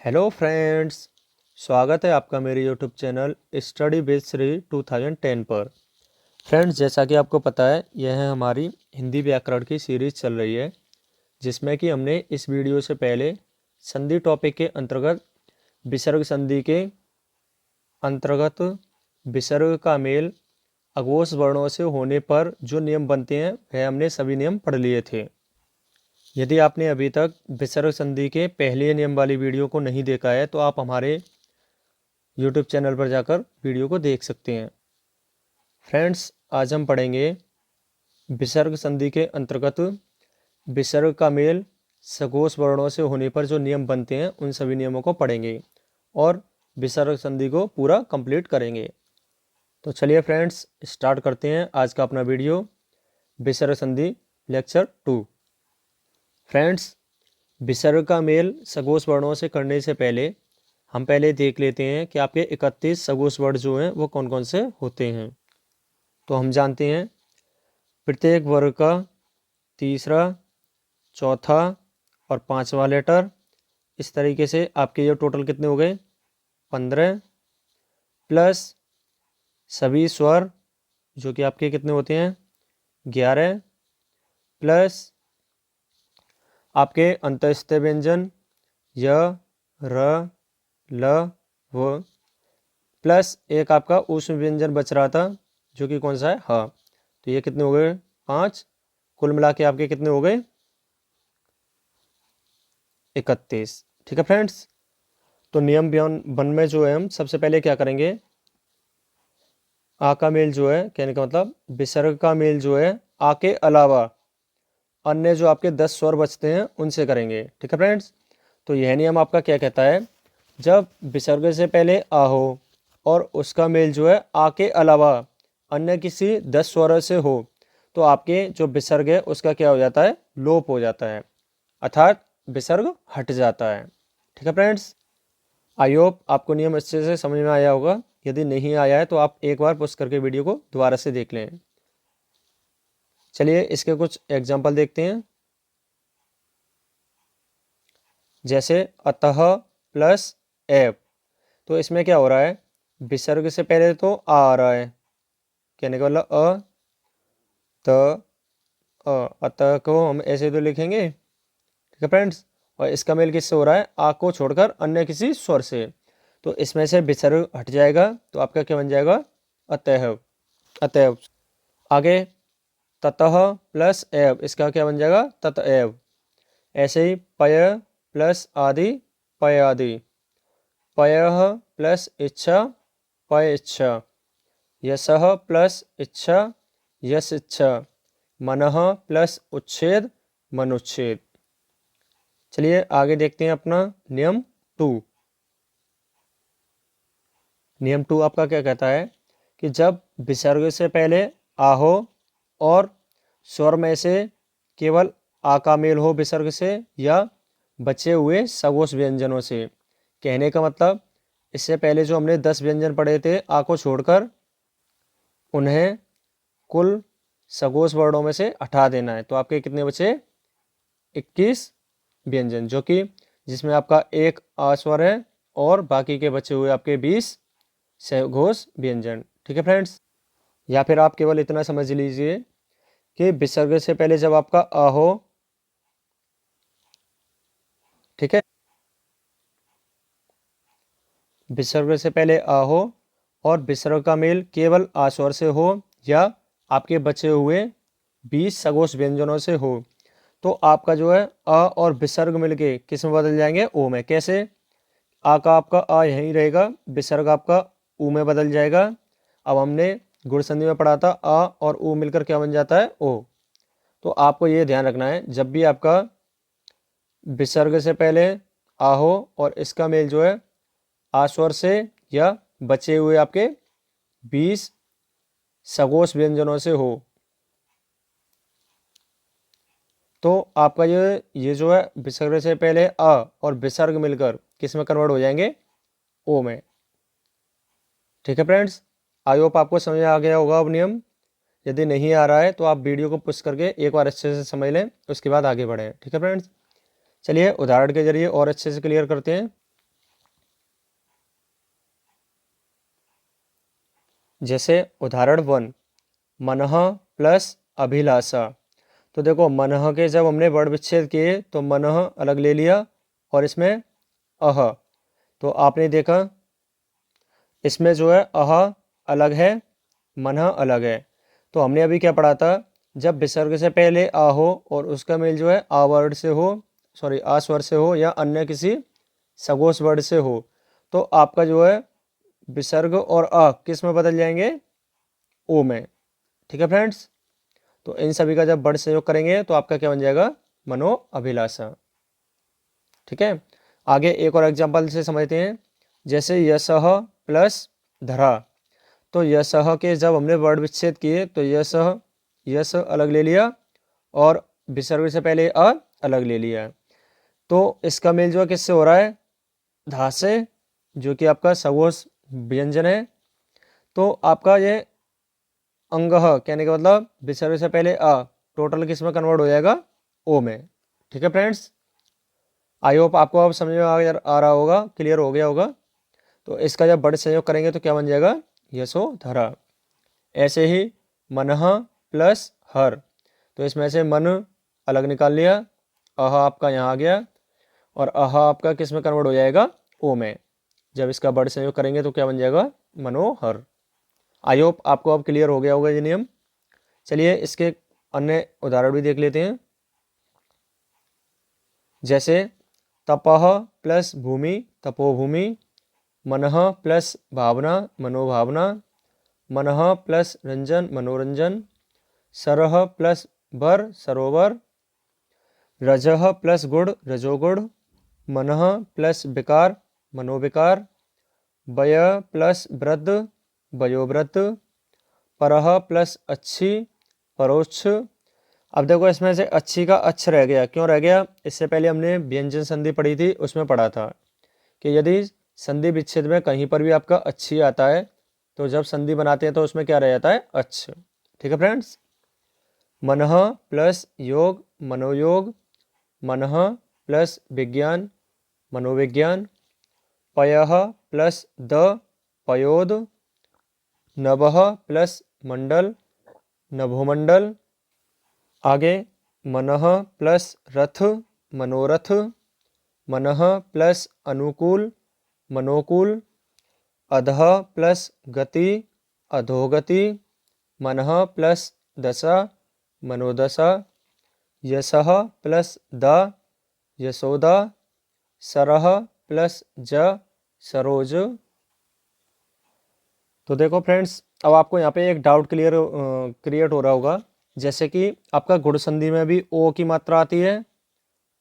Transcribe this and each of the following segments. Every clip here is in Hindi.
हेलो फ्रेंड्स, स्वागत है आपका मेरे YouTube channel study with Shri 2010 पर। फ्रेंड्स, जैसा कि आपको पता है, यह है हमारी हिंदी व्याकरण की सीरीज़ चल रही है, जिसमें कि हमने इस वीडियो से पहले संधि टॉपिक के अंतर्गत विसर्ग संधि के अंतर्गत विसर्ग का मेल अघोष वर्णों से होने पर जो नियम बनते हैं वह हमने सभी नियम पढ़ लिए थे। यदि आपने अभी तक विसर्ग संधि के पहले नियम वाली वीडियो को नहीं देखा है तो आप हमारे YouTube चैनल पर जाकर वीडियो को देख सकते हैं। फ्रेंड्स, आज हम पढ़ेंगे विसर्ग संधि के अंतर्गत विसर्ग का मेल सघोष वर्णों से होने पर जो नियम बनते हैं उन सभी नियमों को पढ़ेंगे और विसर्ग संधि को पूरा कंप्लीट करेंगे। तो चलिए फ्रेंड्स, स्टार्ट करते हैं आज का अपना वीडियो विसर्ग संधि लेक्चर 2। फ्रेंड्स, विसर्ग का मेल सघोष वर्णों से करने से पहले हम पहले देख लेते हैं कि आपके 31 सघोष वर्ण जो हैं वो कौन कौन से होते हैं। तो हम जानते हैं प्रत्येक वर्ग का तीसरा, चौथा और पांचवा लेटर, इस तरीके से आपके ये टोटल कितने हो गए 15, प्लस सभी स्वर जो कि आपके कितने होते हैं 11, प्लस आपके अंतःस्थ व्यंजन य, र, ल, व, प्लस एक आपका ऊष्म व्यंजन बच रहा था जो कि कौन सा है ह। तो ये कितने हो गए 5, कुल मिला के आपके कितने हो गए 31। ठीक है फ्रेंड्स, तो नियम वन में जो है हम सबसे पहले क्या करेंगे, आ का मेल जो है, कहने का मतलब विसर्ग का मेल जो है आ के अलावा अन्य जो आपके 10 स्वर बचते हैं उनसे करेंगे। ठीक है फ्रेंड्स, तो यह नियम आपका क्या कहता है, जब विसर्ग से पहले आ हो और उसका मेल जो है आ के अलावा अन्य किसी 10 स्वर से हो तो आपके जो विसर्ग है उसका क्या हो जाता है, लोप हो जाता है, अर्थात विसर्ग हट जाता है। ठीक है फ्रेंड्स, आई होप आपको नियम अच्छे से समझ में आया होगा। यदि नहीं आया है तो आप एक बार पॉज करके वीडियो को दोबारा से देख लें। चलिए इसके कुछ एग्जाम्पल देखते हैं। जैसे अतः प्लस एव, तो इसमें क्या हो रहा है, विसर्ग से पहले तो आ रहा है, कहने का मतलब त अ, अतः को हम ऐसे तो लिखेंगे। ठीक है फ्रेंड्स, और इसका मेल किससे हो रहा है, आ को छोड़कर अन्य किसी स्वर से, तो इसमें से विसर्ग हट जाएगा तो आपका क्या बन जाएगा अतः। अतएव आगे ततः प्लस एव, इसका क्या बन जाएगा ततएव। ऐसे ही पय प्लस आदि पय आदि, पयः प्लस इच्छा पय इच्छा, यशः प्लस इच्छा यश इच्छा, मनः प्लस उच्छेद मनुच्छेद। चलिए आगे देखते हैं अपना नियम 2। नियम 2 आपका क्या कहता है कि जब विसर्ग से पहले आ हो और स्वर में से केवल आ का मेल हो विसर्ग से या बचे हुए सघोष व्यंजनों से, कहने का मतलब इससे पहले जो हमने 10 व्यंजन पढ़े थे आ को छोड़कर, उन्हें कुल सघोष वर्णों में से हटा देना है। तो आपके कितने बचे 21 व्यंजन, जो कि जिसमें आपका एक आ स्वर है और बाकी के बचे हुए आपके 20 सघोष व्यंजन। ठीक है फ्रेंड्स, या फिर आप केवल इतना समझ लीजिए कि विसर्ग से पहले जब आपका आ हो, ठीक है, विसर्ग से पहले आ हो और विसर्ग का मेल केवल आ स्वर से हो या आपके बचे हुए 20 सघोष व्यंजनों से हो, तो आपका जो है अ और विसर्ग मिलके किस में बदल जाएंगे, ओ में। कैसे, आ का आपका आ यहीं रहेगा, विसर्ग आपका ऊ में बदल जाएगा। अब हमने गुण संधि में पढ़ा था आ और ऊ मिलकर क्या बन जाता है, ओ। तो आपको ये ध्यान रखना है, जब भी आपका विसर्ग से पहले आ हो और इसका मेल जो है आ स्वर से या बचे हुए आपके 20 सघोष व्यंजनों से हो, तो आपका ये जो है विसर्ग से पहले अ और विसर्ग मिलकर किस में कन्वर्ट हो जाएंगे, ओ में। ठीक है फ्रेंड्स, आई होप आपको समझ आ गया होगा अब नियम। यदि नहीं आ रहा है तो आप वीडियो को पुश करके एक बार अच्छे से समझ लें, उसके बाद आगे बढ़ें। ठीक है फ्रेंड्स, चलिए उदाहरण के जरिए और अच्छे से क्लियर करते हैं। जैसे उदाहरण 1, मनः प्लस अभिलाषा। तो देखो मनः के जब हमने वर्ण विच्छेद किए तो मनः अलग ले लिया और इसमें अह, तो आपने देखा इसमें जो है अह अलग है, मनः अलग है। तो हमने अभी क्या पढ़ा था, जब विसर्ग से पहले आ हो और उसका मेल जो है आ वर्ड से हो, सॉरी आ स्वर से हो या अन्य किसी सगोश वर्ड से हो, तो आपका जो है विसर्ग और अ किस में बदल जाएंगे, ओ में। ठीक है फ्रेंड्स, तो इन सभी का जब वर्ड संयोग करेंगे तो आपका क्या बन जाएगा, मनो अभिलाषा। ठीक है, आगे एक और एग्जांपल से समझते हैं। जैसे यशः प्लस धरा। तो यशः के जब हमने वर्ड विच्छेद किए तो यशः, यश अलग ले लिया और विसर्ग से पहले अ अलग ले लिया। तो इसका मेल जो है किससे हो रहा है, धा से, जो कि आपका सगोश व्यंजन है। तो आपका ये अंगह कहने का मतलब विसर्ग से पहले अ टोटल किस में कन्वर्ट हो जाएगा, ओ में। ठीक है फ्रेंड्स, आई होप आपको अब समझ में आ रहा होगा, क्लियर हो गया होगा। तो इसका जब वर्ड संयोग करेंगे तो क्या बन जाएगा, यशोधरा। ऐसे ही मनः प्लस हर। तो इसमें से मन अलग निकाल लिया, अह आपका यहाँ आ गया और अह आपका किस में कन्वर्ट हो जाएगा, ओ में। जब इसका वर्ड संयोग करेंगे तो क्या बन जाएगा, मनोहर। आई होप आपको अब क्लियर हो गया होगा ये नियम। चलिए इसके अन्य उदाहरण भी देख लेते हैं। जैसे तपः प्लस भूमि, तपोभूमि। मनः प्लस भावना, मनोभावना। मनः प्लस रंजन, मनोरंजन। सरह प्लस वर, सरोवर। रजः प्लस गुड़, रजोगुड़। मनः प्लस विकार, मनोविकार। वय प्लस वृद्ध, वयोवृद्ध। परह प्लस अच्छी, परोक्ष। अब देखो इसमें से अच्छी का अच्छ रह गया, क्यों रह गया, इससे पहले हमने व्यंजन संधि पढ़ी थी, उसमें पढ़ा था कि यदि संधि विच्छेद में कहीं पर भी आपका अच्छी आता है तो जब संधि बनाते हैं तो उसमें क्या रह जाता है, अच्छ। ठीक है फ्रेंड्स, मनः प्लस योग, मनोयोग। मनः प्लस विज्ञान, मनोविज्ञान। पयः प्लस द, पयोद। नभः प्लस मंडल, नभोमंडल। आगे मनः प्लस रथ, मनोरथ। मनः प्लस अनुकूल, मनोकूल। अधः प्लस गति, अधोगति। मनः प्लस दशा, मनोदशा। यशः प्लस द, यशोदा। सरः प्लस ज, सरोज। तो देखो फ्रेंड्स, अब आपको यहाँ पे एक डाउट क्रिएट हो रहा होगा। जैसे कि आपका गुण संधि में भी ओ की मात्रा आती है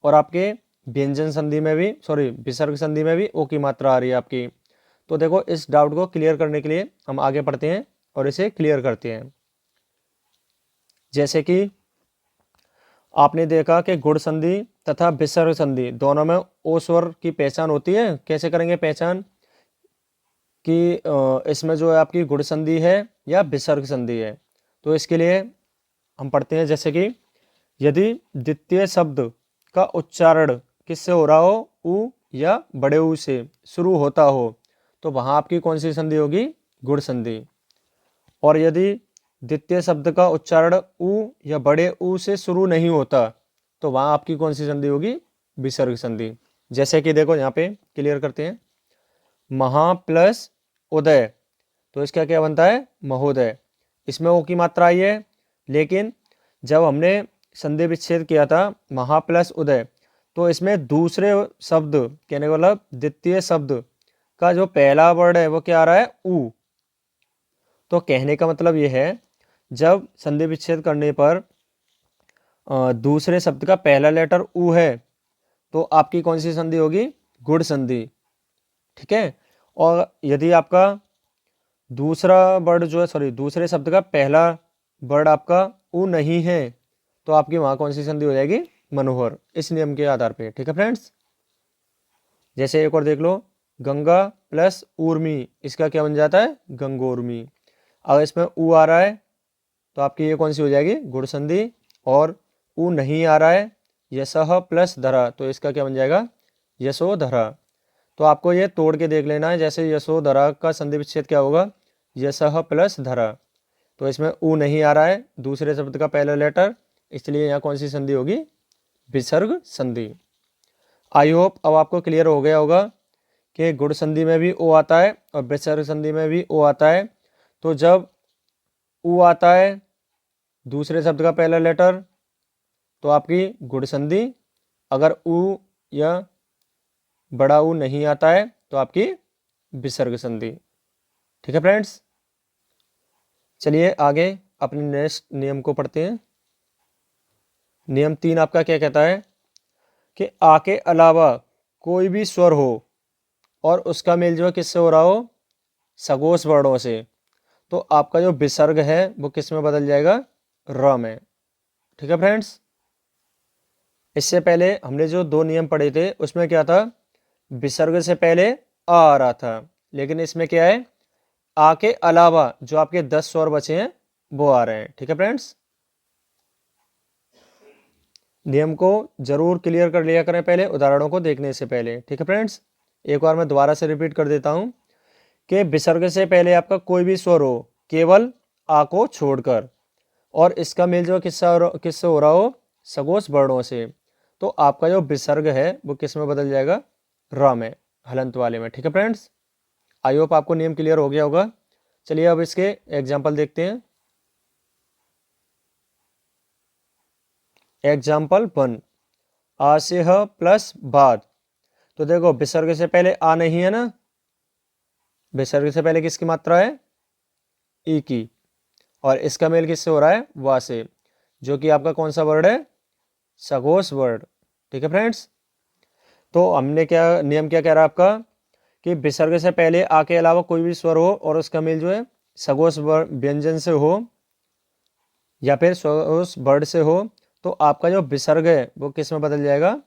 और आपके व्यंजन संधि में भी, सॉरी विसर्ग संधि में भी ओ की मात्रा आ रही है आपकी। तो देखो इस डाउट को क्लियर करने के लिए हम आगे बढ़ते हैं और इसे क्लियर करते हैं। जैसे कि आपने देखा कि गुण संधि तथा विसर्ग संधि दोनों में ओ स्वर की पहचान होती है। कैसे करेंगे पहचान कि इसमें जो है आपकी गुण संधि है या विसर्ग संधि है। तो इसके लिए हम पढ़ते हैं, जैसे कि यदि द्वितीय शब्द का उच्चारण किससे हो रहा हो, उ या बड़े ऊ से शुरू होता हो, तो वहाँ आपकी कौन सी संधि होगी, गुण संधि। और यदि द्वितीय शब्द का उच्चारण उ या बड़े ऊ से शुरू नहीं होता तो वहाँ आपकी कौन सी संधि होगी, विसर्ग संधि। जैसे कि देखो यहाँ पे क्लियर करते हैं, महा प्लस उदय, तो इसका क्या बनता है, महोदय। इसमें ओ की मात्रा आई है, लेकिन जब हमने संधि विच्छेद किया था महा प्लस उदय, तो इसमें दूसरे शब्द कहने का मतलब द्वितीय शब्द का जो पहला वर्ड है वो क्या आ रहा है, ऊ। तो कहने का मतलब ये है, जब संधि विच्छेद करने पर दूसरे शब्द का पहला लेटर ऊ है तो आपकी कौन सी संधि होगी, गुण संधि। ठीक है, और यदि आपका दूसरा वर्ड जो है, सॉरी दूसरे शब्द का पहला वर्ड आपका ऊ नहीं है तो आपकी वहाँ कौन सी संधि हो जाएगी, मनोहर, इस नियम के आधार पे। ठीक है फ्रेंड्स, जैसे एक और देख लो, गंगा प्लस ऊर्मी, इसका क्या बन जाता है, गंगोर्मी। अगर इसमें ऊ आ रहा है तो आपकी ये कौन सी हो जाएगी, गुण संधि। और ऊ नहीं आ रहा है, यशः प्लस धरा, तो इसका क्या बन जाएगा, यशोधरा। तो आपको ये तोड़ के देख लेना है, जैसे यशोधरा का संधि विच्छेद क्या होगा, यशः प्लस धरा। तो इसमें ऊ नहीं आ रहा है दूसरे शब्द का पहला लेटर, इसलिए यहाँ कौन सी संधि होगी? विसर्ग संधि। आई होप अब आपको क्लियर हो गया होगा कि गुण संधि में भी ओ आता है और विसर्ग संधि में भी ओ आता है। तो जब ऊ आता है दूसरे शब्द का पहला लेटर तो आपकी गुण संधि, अगर ऊ या बड़ा ऊ नहीं आता है तो आपकी विसर्ग संधि। ठीक है फ्रेंड्स, चलिए आगे अपने नेक्स्ट नियम को पढ़ते हैं। नियम 3 आपका क्या कहता है कि आ के अलावा कोई भी स्वर हो और उसका मेल जो है किससे हो रहा हो? सगोश वर्णों से, तो आपका जो विसर्ग है वो किस में बदल जाएगा? र में। ठीक है फ्रेंड्स, इससे पहले हमने जो 2 नियम पढ़े थे उसमें क्या था? विसर्ग से पहले आ रहा था, लेकिन इसमें क्या है? आ के अलावा जो आपके 10 स्वर बचे हैं वो आ रहे हैं। ठीक है फ्रेंड्स, नियम को जरूर क्लियर कर लिया करें पहले उदाहरणों को देखने से पहले। ठीक है फ्रेंड्स, एक बार मैं दोबारा से रिपीट कर देता हूं कि विसर्ग से पहले आपका कोई भी स्वर हो केवल आ को छोड़कर, और इसका मेल जो किससे हो रहा हो? सगोश वर्णों से, तो आपका जो विसर्ग है वो किस में बदल जाएगा? र में, हलंत वाले में। ठीक है फ्रेंड्स, आई होप आपको नियम क्लियर हो गया होगा। चलिए अब इसके एग्जाम्पल देखते हैं। एग्जाम्पल 1, आ से ह प्लस बाद। तो देखो विसर्ग से पहले आ नहीं है ना, विसर्ग से पहले किसकी मात्रा है? ई की, और इसका मेल किससे हो रहा है? वा से, जो कि आपका कौन सा वर्ड है? सगोश वर्ड। ठीक है फ्रेंड्स, तो हमने क्या नियम क्या कह रहा है आपका कि विसर्ग से पहले आ के अलावा कोई भी स्वर हो और उसका मेल जो है सगोश व्यंजन से हो या फिर सगोश वर्ड से हो, तो आपका जो विसर्ग है वो किस में बदल जाएगा?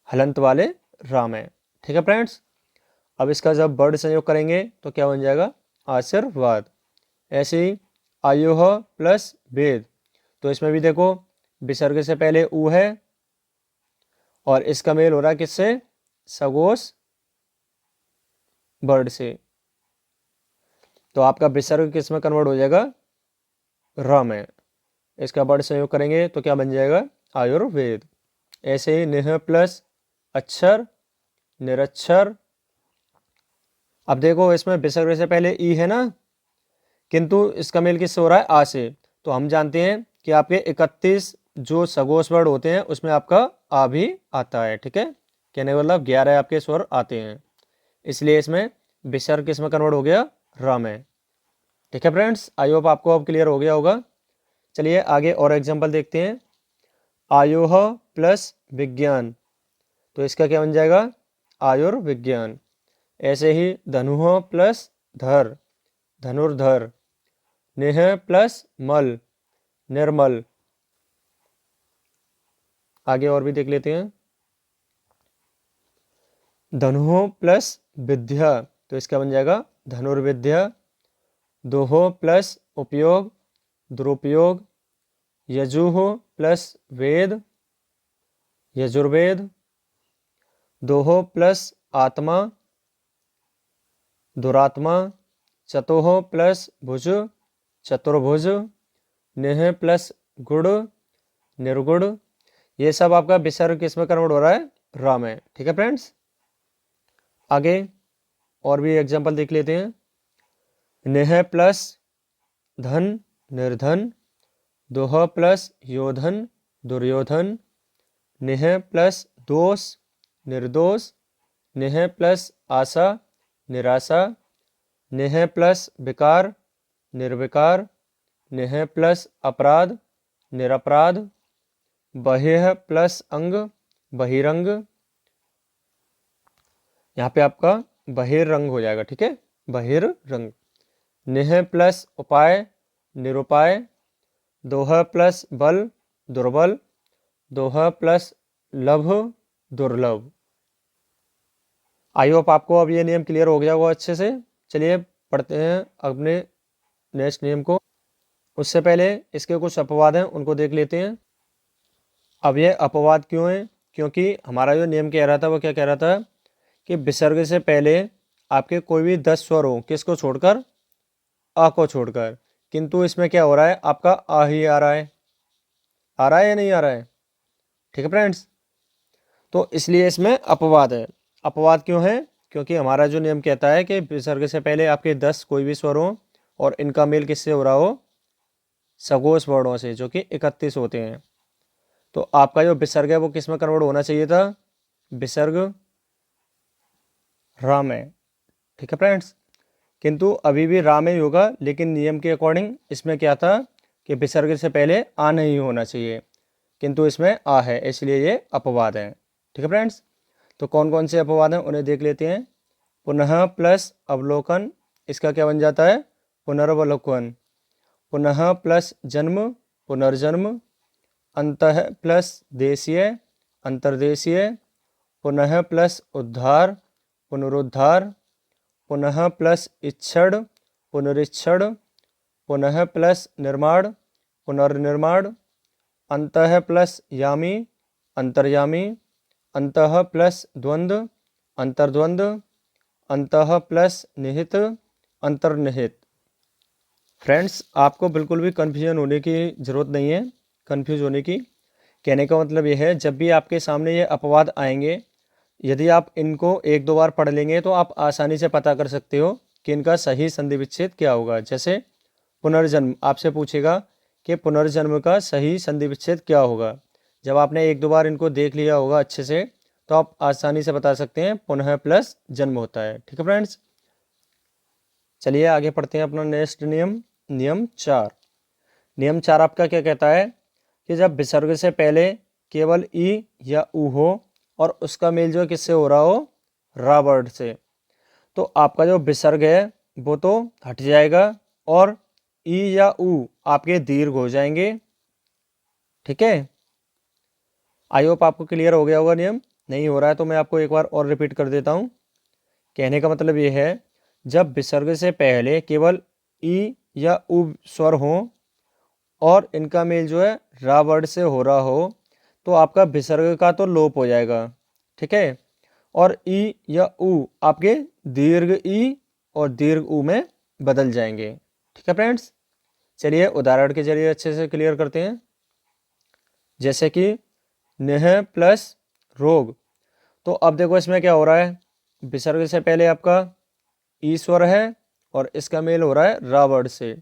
हलंत वाले रा में। ठीक है फ्रेंड्स, अब इसका जब वर्ड संयोग करेंगे तो क्या बन जाएगा? आशीर्वाद। ऐसे ही आयोह प्लस वेद, तो इसमें भी देखो विसर्ग से पहले ऊ है और इसका मेल हो रहा है किससे? सगोश वर्ड से, तो आपका विसर्ग किस में कन्वर्ट हो जाएगा? र में। इसका वर्ड संयोग करेंगे तो क्या बन जाएगा? आयुर्वेद। ऐसे ही निह प्लस अक्षर निरक्षर। अब देखो इसमें विसर्ग से पहले ई है ना, किंतु इसका मेल किससे हो रहा है? आ से, तो हम जानते हैं कि आपके 31 जो सगोश वर्ड होते हैं उसमें आपका आ भी आता है। ठीक है, कहने का मतलब 11 आपके स्वर आते हैं, इसलिए इसमें विसर्ग किस में कन्वर्ट हो गया? र में। ठीक है फ्रेंड्स, आई होप आपको अब क्लियर हो गया होगा। चलिए आगे और एग्जांपल देखते हैं। आयोह प्लस विज्ञान, तो इसका क्या बन जाएगा? आयुर्विज्ञान। ऐसे ही धनुह प्लस धर धनुर्धर। नेह प्लस मल निर्मल। आगे और भी देख लेते हैं। धनुह प्लस विद्या, तो इसका बन जाएगा धनुर्विद्या। दोह प्लस उपयोग दुरुपयोग। यजुः प्लस वेद यजुर्वेद। दोह प्लस आत्मा दुरात्मा। चतुः प्लस भुज चतुर्भुज। नेह प्लस गुड़ निर्गुण। ये सब आपका विसर्ग किस में कन्वर्ट हो रहा है? र में। ठीक है फ्रेंड्स, आगे और भी एग्जांपल देख लेते हैं। नेह प्लस धन निर्धन। दोह प्लस योधन दुर्योधन। नेह प्लस दोष निर्दोष। नेह प्लस आशा निराशा। नेह प्लस विकार निर्विकार। नेह प्लस अपराध निरपराध। बहेह प्लस अंग बहिरंग। यहाँ पे आपका बहिर्रंग हो जाएगा। ठीक है, बहिर्रंग। नेह प्लस उपाय निरुपाय। दोह प्लस बल दुर्बल। दोह प्लस लभ दुर्लभ। आई होप आपको अब ये नियम क्लियर हो गया होगा अच्छे से। चलिए पढ़ते हैं अपने नेक्स्ट नियम को। उससे पहले इसके कुछ अपवाद हैं उनको देख लेते हैं। अब ये अपवाद क्यों है? क्योंकि हमारा जो नियम कह रहा था वो क्या कह रहा था कि विसर्ग से पहले आपके कोई भी 10 स्वर हो किसको छोड़कर? आ को छोड़कर, किंतु इसमें क्या हो रहा है, आपका आ ही आ रहा है। आ रहा है या नहीं आ रहा है? ठीक है फ्रेंड्स, तो इसलिए इसमें अपवाद है। अपवाद क्यों है? क्योंकि हमारा जो नियम कहता है कि विसर्ग से पहले आपके 10 कोई भी स्वर हो और इनका मेल किससे हो रहा हो, सघोष वर्णों से, जो कि 31 होते हैं। तो आपका जो विसर्ग है वो किस में कन्वर्ट होना चाहिए था, विसर्ग रा में। ठीक है फ्रेंड्स, किंतु अभी भी रा में ही होगा, लेकिन नियम के अकॉर्डिंग इसमें क्या था कि विसर्ग से पहले आ नहीं होना चाहिए, किंतु इसमें आ है, इसलिए ये अपवाद है। ठीक है फ्रेंड्स, तो कौन कौन से अपवाद हैं उन्हें देख लेते हैं। पुनः प्लस अवलोकन, इसका क्या बन जाता है, पुनर्वलोकन। पुनः प्लस जन्म, पुनर्जन्म। अंतः प्लस देशीय, अंतर्देशीय। पुनः प्लस उद्धार, पुनरुद्धार। पुनः प्लस इच्छड़, पुनरीक्षण। पुनः प्लस निर्माण, पुनर्निर्माण। अंतः प्लस यामी, अंतर्यामी। अंतः प्लस द्वंद्व, अंतर्द्वंद्व। अंतः प्लस निहित, अंतर्निहित। फ्रेंड्स, आपको बिल्कुल भी कन्फ्यूजन होने की ज़रूरत नहीं है, कन्फ्यूज होने की। कहने का मतलब यह है, जब भी आपके सामने ये अपवाद आएंगे, यदि आप इनको एक दो बार पढ़ लेंगे तो आप आसानी से पता कर सकते हो कि इनका सही संधि विच्छेद क्या होगा। जैसे पुनर्जन्म, आपसे पूछेगा कि पुनर्जन्म का सही संधि विच्छेद क्या होगा। जब आपने एक दो बार इनको देख लिया होगा अच्छे से, तो आप आसानी से बता सकते हैं पुनः प्लस जन्म होता है। ठीक है फ्रेंड्स, चलिए आगे पढ़ते हैं अपना नेक्स्ट नियम, नियम 4। नियम 4 आपका क्या कहता है कि जब विसर्ग से पहले केवल ई या ऊ हो और उसका मेल जो किससे हो रहा हो, रा वर्ड से, तो आपका जो विसर्ग है वो तो हट जाएगा और ई या ऊ आपके दीर्घ हो जाएंगे। ठीक है, आई होप आपको क्लियर हो गया होगा नियम। नहीं हो रहा है तो मैं आपको एक बार और रिपीट कर देता हूँ। कहने का मतलब ये है, जब विसर्ग से पहले केवल ई या उ स्वर हो और इनका मेल जो है रा वर्ड से हो रहा हो, तो आपका विसर्ग का तो लोप हो जाएगा। ठीक है, और ई या उ आपके दीर्घ ई और दीर्घ उ में बदल जाएंगे। ठीक है फ्रेंड्स, चलिए उदाहरण के जरिए अच्छे से क्लियर करते हैं। जैसे कि नेह प्लस रोग, तो अब देखो इसमें क्या हो रहा है, विसर्ग से पहले आपका ई स्वर है और इसका मेल हो रहा है रा वर्ड से।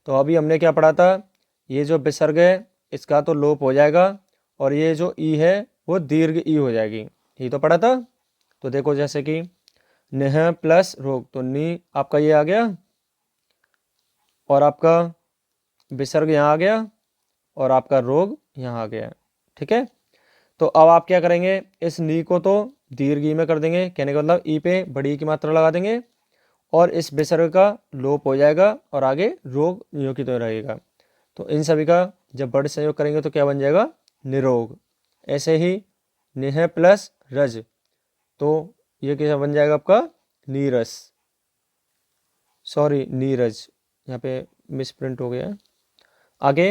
तो अभी हमने क्या पढ़ा था, ये जो विसर्ग है इसका तो लोप हो जाएगा और ये जो ई है वो दीर्घ ई हो जाएगी, ये तो पढ़ा था। तो देखो जैसे कि नेह प्लस रोग, तो नी आपका ये आ गया और आपका विसर्ग यहाँ आ गया और आपका रोग यहाँ आ गया। ठीक है, तो अब आप क्या करेंगे, इस नी को तो दीर्घ ई में कर देंगे, कहने का मतलब ई पे बड़ी की मात्रा लगा देंगे और इस विसर्ग का लोप हो जाएगा और आगे रोग यो की तो रहेगा। तो इन सभी का जब बड़ संयोग करेंगे तो क्या बन जाएगा, निरोग। ऐसे ही निह प्लस रज, तो ये क्या बन जाएगा आपका, नीरस। सॉरी नीरज, यहाँ पे मिसप्रिंट हो गया। आगे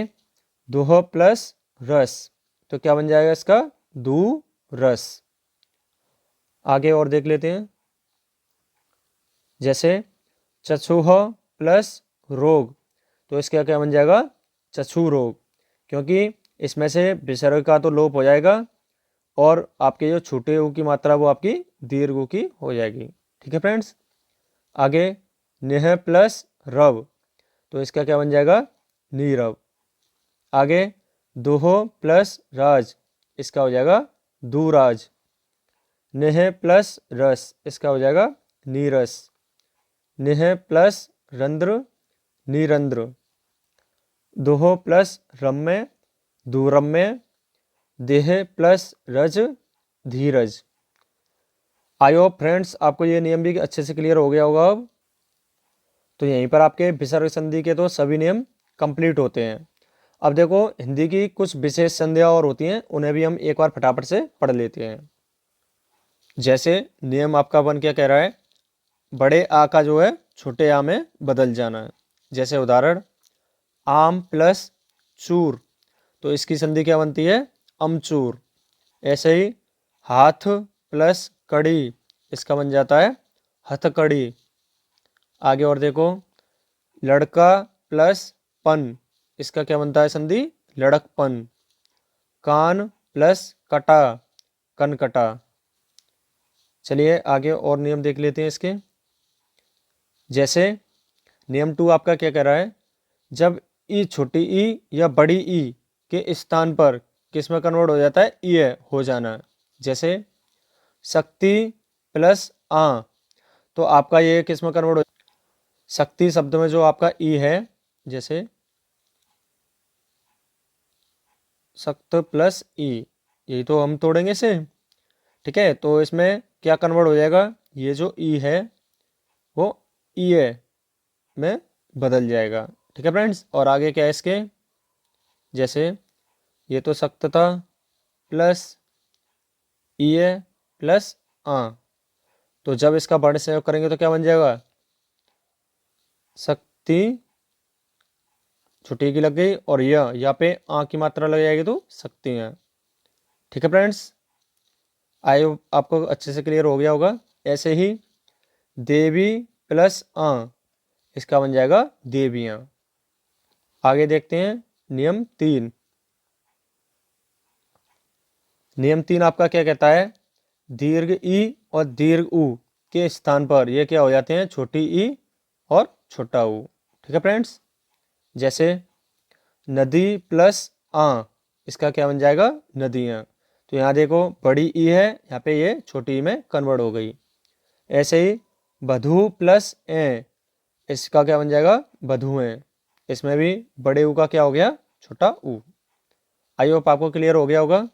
दुह प्लस रस, तो क्या बन जाएगा इसका, दू रस। आगे और देख लेते हैं। जैसे चक्षुह प्लस रोग, तो इसका क्या बन जाएगा, चक्षु रोग, क्योंकि इसमें से विसर्ग का तो लोप हो जाएगा और आपके जो छोटे ऊ की मात्रा वो आपकी दीर्घ ऊ की हो जाएगी। ठीक है फ्रेंड्स, आगे नेह प्लस रव, तो इसका क्या बन जाएगा, नीरव। आगे दोहो प्लस राज, इसका हो जाएगा दूराज। नेह प्लस रस, इसका हो जाएगा नीरस। नेह प्लस रंध्र, नीरंध्र। दोहो प्लस रम्य, दूरम्य। देह प्लस रज, धीरज। आई होप फ्रेंड्स आपको ये नियम भी अच्छे से क्लियर हो गया होगा। अब तो यहीं पर आपके विसर्ग संधि के तो सभी नियम कंप्लीट होते हैं। अब देखो हिंदी की कुछ विशेष संधियाँ और होती हैं, उन्हें भी हम एक बार फटाफट से पढ़ लेते हैं। जैसे नियम आपका वन क्या कह रहा है, बड़े आ का जो है छोटे आ में बदल जाना है। जैसे उदाहरण आम प्लस चूर, तो इसकी संधि क्या बनती है, अमचूर। ऐसे ही हाथ प्लस कड़ी, इसका बन जाता है हथकड़ी। आगे और देखो लड़का प्लस पन, इसका क्या बनता है संधि? लड़कपन। कान प्लस कटा, कनकटा। चलिए आगे और नियम देख लेते हैं इसके। जैसे नियम 2 आपका क्या कह रहा है, जब ई छोटी ई या बड़ी ई के स्थान पर किस में कन्वर्ट हो जाता है? ई हो जाना। जैसे शक्ति प्लस आ, तो आपका ये किस में कन्वर्ट हो, शक्ति शब्द में जो आपका ई है, जैसे सख्त प्लस ई, यही तो हम तोड़ेंगे इसे, ठीक है। तो इसमें क्या कन्वर्ट हो जाएगा? ये जो ई है वो ई में बदल जाएगा, ठीक है फ्रेंड्स। और आगे क्या है इसके, जैसे ये तो सख्त था प्लस ई प्लस आ, तो जब इसका वर्ण संयोग करेंगे तो क्या बन जाएगा? शक्ति, छुट्टी की लग गई, और यह यहाँ पे आ की मात्रा लग जाएगी तो शक्तियाँ, ठीक है फ्रेंड्स। आई होप आपको अच्छे से क्लियर हो गया होगा। ऐसे ही देवी प्लस आ, इसका बन जाएगा देवियाँ। आगे देखते हैं नियम 3। नियम 3 आपका क्या कहता है, दीर्घ ई और दीर्घ ऊ के स्थान पर ये क्या हो जाते हैं? छोटी ई और छोटा ऊ, ठीक है फ्रेंड्स। जैसे नदी प्लस आ, इसका क्या बन जाएगा? नदियाँ। तो यहाँ देखो बड़ी ई है, यहाँ पे ये छोटी ई में कन्वर्ट हो गई। ऐसे ही बधू प्लस ए, इसका क्या बन जाएगा? बधुएं। इसमें भी बड़े ऊ का क्या हो गया? छोटा ऊ। आई होप आपको क्लियर हो गया होगा।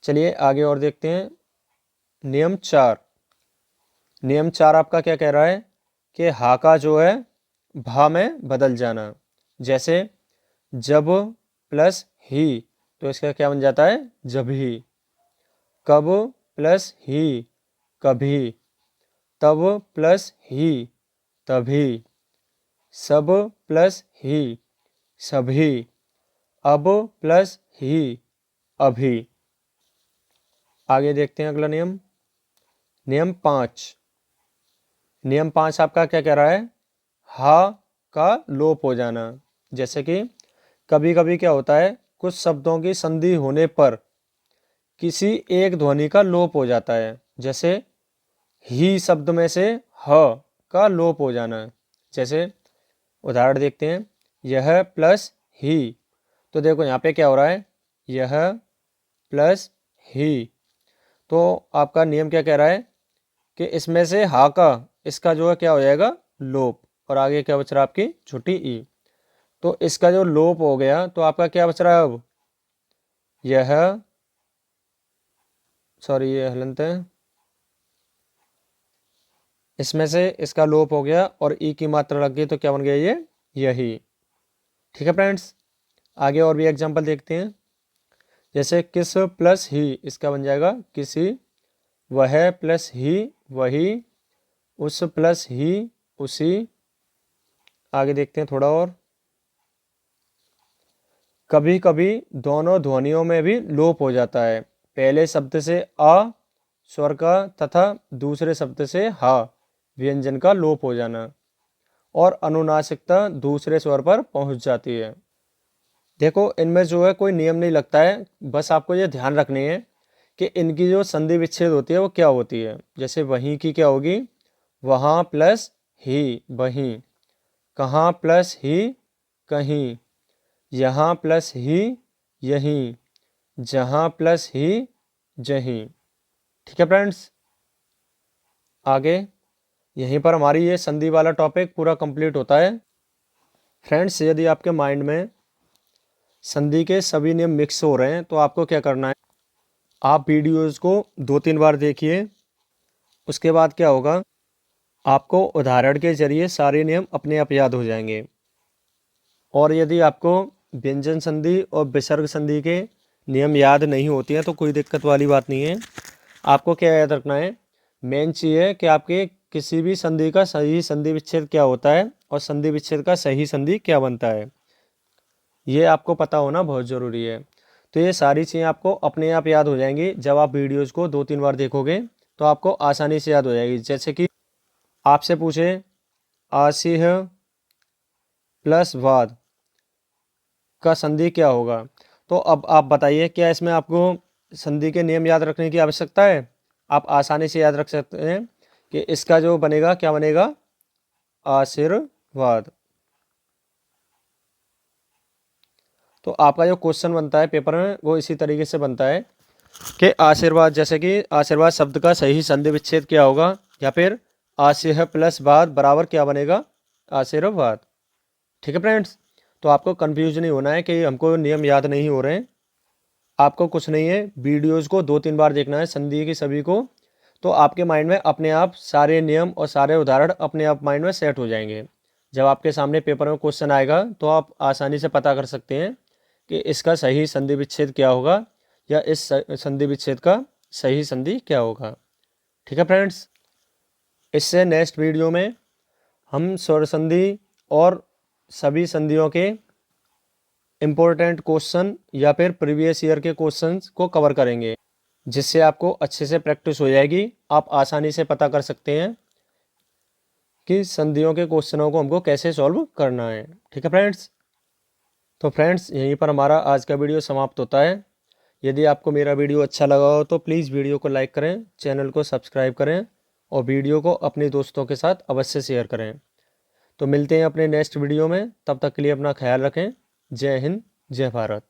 चलिए आगे और देखते हैं नियम 4। नियम 4 आपका क्या कह रहा है कि हा का जो है भा में बदल जाना। जैसे जब प्लस ही, तो इसका क्या बन जाता है? जभी। कब प्लस ही, कभी। तब प्लस ही, तभी। सब प्लस ही, सभी। अब प्लस ही, अभी। आगे देखते हैं अगला नियम, नियम 5। नियम 5 आपका क्या कह रहा है, हा का लोप हो जाना। जैसे कि कभी कभी क्या होता है, कुछ शब्दों की संधि होने पर किसी एक ध्वनि का लोप हो जाता है। जैसे ही शब्द में से ह का लोप हो जाना। जैसे उदाहरण देखते हैं, यह प्लस ही, तो देखो यहाँ पे क्या हो रहा है, यह प्लस ही। तो आपका नियम क्या कह रहा है कि इसमें से हा का, इसका जो है क्या हो जाएगा? लोप। और आगे क्या बच रहा है? आपकी छोटी ई। तो इसका जो लोप हो गया तो आपका क्या बच रहा है अब? यह, सॉरी ये हलंत है, इसमें से इसका लोप हो गया और ई की मात्रा लग गई तो क्या बन गया? ये यही, ठीक है फ्रेंड्स। आगे और भी एग्जांपल देखते हैं। जैसे किस प्लस ही, इसका बन जाएगा किसी। वह प्लस ही, वही। उस प्लस ही, उसी। आगे देखते हैं थोड़ा और। कभी कभी दोनों ध्वनियों में भी लोप हो जाता है। पहले शब्द से आ स्वर का तथा दूसरे शब्द से हा व्यंजन का लोप हो जाना और अनुनासिकता दूसरे स्वर पर पहुंच जाती है। देखो इनमें जो है कोई नियम नहीं लगता है, बस आपको ये ध्यान रखनी है कि इनकी जो संधि विच्छेद होती है वो क्या होती है। जैसे वहीं की क्या होगी? वहाँ प्लस ही, वहीं। कहाँ प्लस ही, कहीं। यहाँ प्लस ही, यहीं। जहाँ प्लस ही, जहीं, ठीक है फ्रेंड्स। आगे यहीं पर हमारी ये संधि वाला टॉपिक पूरा कंप्लीट होता है। फ्रेंड्स यदि आपके माइंड में संधि के सभी नियम मिक्स हो रहे हैं तो आपको क्या करना है, आप वीडियोज़ को 2-3 बार देखिए। उसके बाद क्या होगा, आपको उदाहरण के जरिए सारे नियम अपने आप याद हो जाएंगे। और यदि आपको व्यंजन संधि और विसर्ग संधि के नियम याद नहीं होती हैं तो कोई दिक्कत वाली बात नहीं है। आपको क्या याद रखना है, मेन चीज़ है कि आपके किसी भी संधि का सही संधि विच्छेद क्या होता है और संधि विच्छेद का सही संधि क्या बनता है, ये आपको पता होना बहुत ज़रूरी है। तो ये सारी चीज़ें आपको अपने आप याद हो जाएंगी जब आप वीडियोज़ को 2-3 बार देखोगे तो आपको आसानी से याद हो जाएगी। जैसे कि आपसे पूछे आसिह प्लस वाद का संधि क्या होगा। तो अब आप बताइए, क्या इसमें आपको संधि के नियम याद रखने की आवश्यकता है? आप आसानी से याद रख सकते हैं कि इसका जो बनेगा, क्या बनेगा? आशीर्वाद। तो आपका जो क्वेश्चन बनता है पेपर में वो इसी तरीके से बनता है कि आशीर्वाद, जैसे कि आशीर्वाद शब्द का सही संधि विच्छेद क्या होगा, या फिर आशीह प्लस वाद बराबर क्या बनेगा? आशीर्वाद। ठीक है फ्रेंड्स, तो आपको कंफ्यूज नहीं होना है कि हमको नियम याद नहीं हो रहे हैं। आपको कुछ नहीं है, वीडियोस को 2-3 बार देखना है संधि की सभी को, तो आपके माइंड में अपने आप सारे नियम और सारे उदाहरण अपने आप माइंड में सेट हो जाएंगे। जब आपके सामने पेपर में क्वेश्चन आएगा तो आप आसानी से पता कर सकते हैं कि इसका सही संधि विच्छेद क्या होगा, या इस संधि विच्छेद का सही संधि क्या होगा। ठीक है फ्रेंड्स, इससे नेक्स्ट वीडियो में हम स्वर संधि और सभी संधियों के इम्पोर्टेंट क्वेश्चन या फिर प्रीवियस ईयर के क्वेश्चंस को कवर करेंगे, जिससे आपको अच्छे से प्रैक्टिस हो जाएगी। आप आसानी से पता कर सकते हैं कि संधियों के क्वेश्चनों को हमको कैसे सॉल्व करना है। ठीक है फ्रेंड्स, तो फ्रेंड्स यहीं पर हमारा आज का वीडियो समाप्त होता है। यदि आपको मेरा वीडियो अच्छा लगा हो तो प्लीज़ वीडियो को लाइक करें, चैनल को सब्सक्राइब करें और वीडियो को अपने दोस्तों के साथ अवश्य शेयर करें। तो मिलते हैं अपने नेक्स्ट वीडियो में, तब तक के लिए अपना ख्याल रखें। जय हिंद, जय भारत।